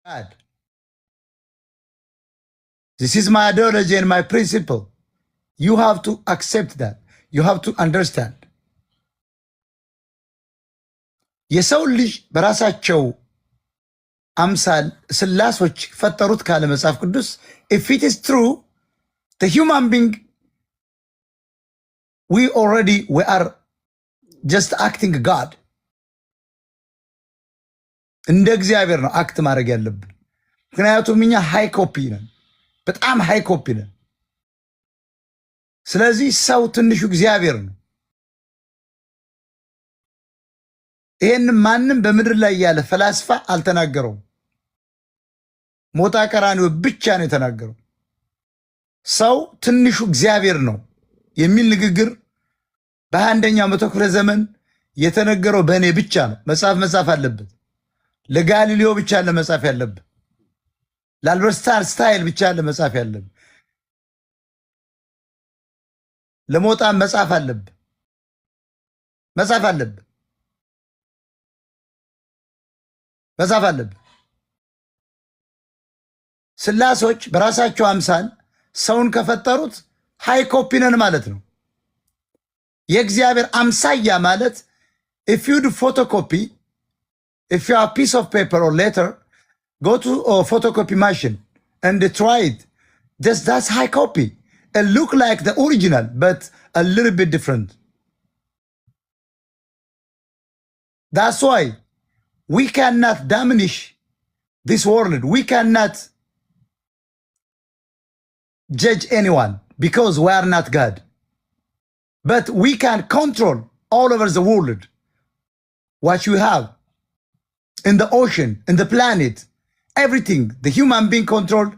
God. This is my ideology and my principle. You have to accept that. You have to understand. የሰው ልጅ በራሳቸው አምሳል ስላሶች ፈጠሩት ካለ መጽሐፍ ቅዱስ if it is true the human being we are just acting God እንደ እግዚአብሔር ነው አክት ማድረግ ያለብን ምክንያቱም እኛ ሃይ ኮፒ ነን በጣም ሃይ ኮፒ ነን ስለዚህ ሰው ትንሹ እግዚአብሔር ነው ይሄን ማንንም በምድር ላይ ያለ ፈላስፋ አልተናገረው ሞታ ቀራኒው ብቻ ነው የተናገረው ሰው ትንሹ እግዚአብሔር ነው የሚል ንግግር በአንደኛው መቶ ክፍለ ዘመን የተነገረው በእኔ ብቻ ነው መጽሐፍ አለበት ለጋሊሌዮ ብቻ ለመጻፍ ያለበት ለአልበርት ስታይል ብቻ ለመጻፍ ያለበት ለሞታ መጻፍ አለበት ስላሶች በራሳቸው አምሳል ሰውን ከፈጠሩት ሃይ ኮፒ ነን ማለት ነው የእግዚአብሔር አምሳያ ማለት if you do photocopy if you have a piece of paper or letter go to a photocopy machine and try it that's high copy it look like the original but a little bit different that's why we cannot diminish this world we cannot judge anyone because we are not God but we can control all over the world what you have in the ocean in the planet everything the human being controlled